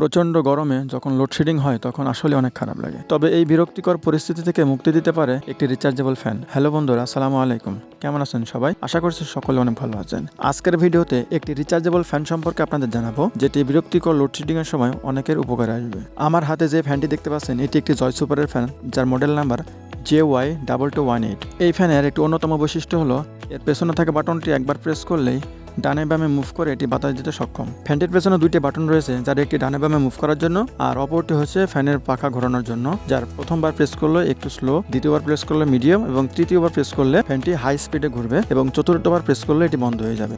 প্রচণ্ড গরমে যখন লোডশেডিং হয় তখন আসলে অনেক খারাপ লাগে। তবে এই বিরক্তিকর পরিস্থিতি থেকে মুক্তি দিতে পারে একটি রিচার্জেবল ফ্যান। হ্যালো বন্ধুরা, আসসালামু আলাইকুম। কেমন আছেন সবাই? আশা করছি সকলে অনেক ভালো আছেন। আজকের ভিডিওতে একটি রিচার্জেবল ফ্যান সম্পর্কে আপনাদের জানাবো, যেটি বিরক্তিকর লোডশেডিং এর সময় অনেকের উপকারে আসবে। আমার হাতে যে ফ্যানটি দেখতে পাচ্ছেন এটি একটি জয়সুপারের ফ্যান, যার মডেল নাম্বার JY2218। এই ফ্যানের একটি অন্যতম বৈশিষ্ট্য হলো এর পেছনে থাকা বাটনটি একবার প্রেস করলেই ডানে বামে মুভ করে এটি বাতাস দিতে সক্ষম। ফ্যানটির পেছনে দুইটি বাটন রয়েছে, যার একটি ডানে বামে মুভ করার জন্য আর অপরটি হচ্ছে ফ্যানের পাখা ঘোরানোর জন্য, যার প্রথমবার প্রেস করলে একটু স্লো, দ্বিতীয়বার প্রেস করলে মিডিয়াম এবং তৃতীয়বার প্রেস করলে ফ্যানটি হাই স্পিডে ঘুরবে এবং চতুর্থবার প্রেস করলে এটি বন্ধ হয়ে যাবে।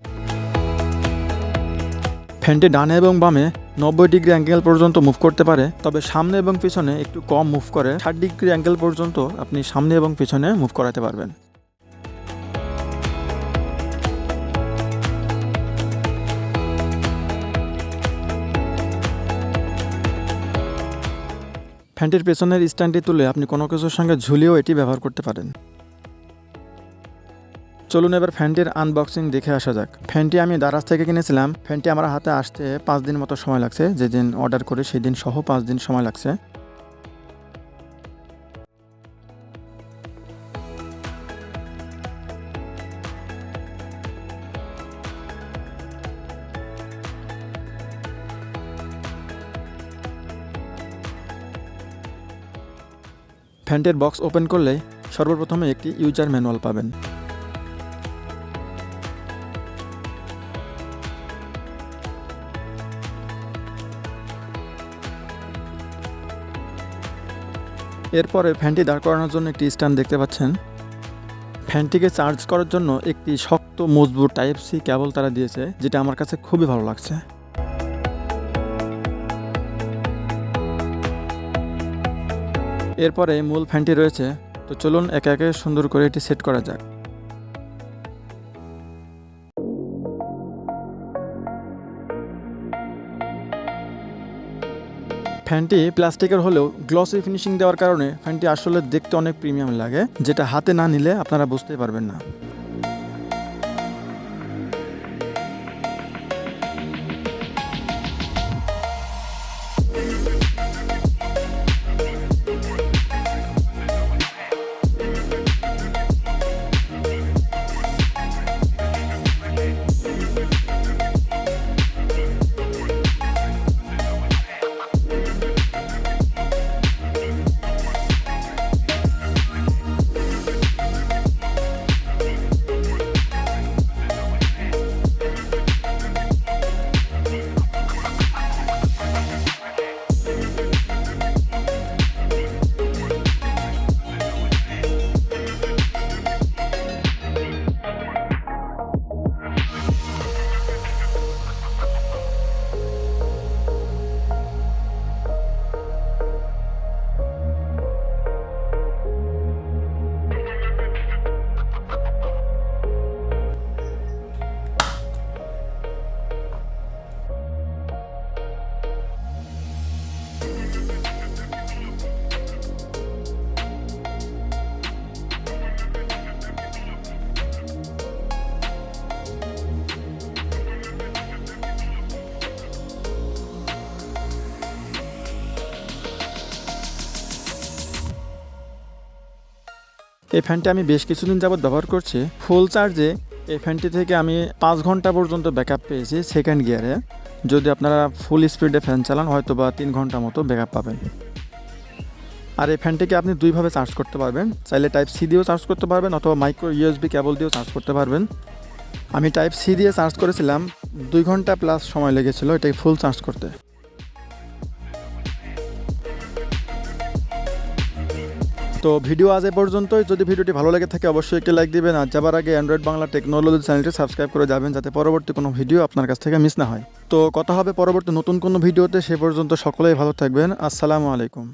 ফ্যানটি ডানে এবং বামে 90 ডিগ্রি অ্যাঙ্গেল পর্যন্ত মুভ করতে পারে, তবে সামনে এবং পিছনে একটু কম মুভ করে 60 ডিগ্রি অ্যাঙ্গেল পর্যন্ত আপনি সামনে এবং পিছনে মুভ করাতে পারবেন। ফ্যানটির পেছনের স্ট্যান্ডটি তুলে আপনি কোনো কিছুর সঙ্গে ঝুলিয়েও এটি ব্যবহার করতে পারেন। চলুন এবার ফ্যানটির আনবক্সিং দেখে আসা যাক। ফ্যানটি আমি দারাজ থেকে কিনেছিলাম। ফ্যানটি আমার হাতে আসতে 5 দিন মতো সময় লাগছে। যেদিন অর্ডার করি সেই দিন সহ 5 দিন সময় লাগছে। ফ্যানটির বক্স ওপেন করলেই সর্বপ্রথমে একটি ইউজার ম্যানুয়াল পাবেন। এরপরে ফ্যানটি দাঁড় করানোর জন্য একটি স্ট্যান্ড দেখতে পাচ্ছেন। ফ্যানটিকে চার্জ করার জন্য একটি শক্ত মজবুত টাইপ সি কেবল তারা দিয়েছে, যেটা আমার কাছে খুবই ভালো লাগছে। এরপরে মূল ফ্যানটি রয়েছে, তো চলুন একে একে সুন্দর করে এটি সেট করা যাক। ফ্যানটি প্লাস্টিকের হলেও গ্লসি ফিনিশিং দেওয়ার কারণে ফ্যানটি আসলে দেখতে অনেক প্রিমিয়াম লাগে, যেটা হাতে না নিলে আপনারা বুঝতেই পারবেন না। এই ফ্যানটি আমি বেশ কিছুদিন যাবৎ ব্যবহার করছি। ফুল চার্জে এই ফ্যানটি থেকে আমি 5 ঘন্টা পর্যন্ত ব্যাকআপ পেয়েছি সেকেন্ড গিয়ারে। যদি আপনারা ফুল স্পিডে ফ্যান চালান হয়তো বা 3 ঘন্টা মতো ব্যাকআপ পাবেন। আর এই ফ্যানটিকে আপনি দুইভাবে চার্জ করতে পারবেন, চাইলে টাইপ সি দিয়েও চার্জ করতে পারবেন অথবা মাইক্রো USB কেবল দিয়েও চার্জ করতে পারবেন। আমি টাইপ সি দিয়ে চার্জ করেছিলাম, 2 ঘন্টা প্লাস সময় লেগেছিল এটাকে ফুল চার্জ করতে। তো ভিডিও আজ এ পর্যন্তই। যদি ভিডিওটি ভালো লেগে থাকে অবশ্যই একটি লাইক দিবেন, আর যাবার আগে অ্যান্ড্রয়েড বাংলা টেকনোলজি চ্যানেলটি সাবস্ক্রাইব করে যাবেন, যাতে পরবর্তী কোনো ভিডিও আপনার কাছ থেকে মিস না হয়। তো কথা হবে পরবর্তী নতুন কোনো ভিডিওতে। সে পর্যন্ত সকলেই ভালো থাকবেন। আসসালামু আলাইকুম।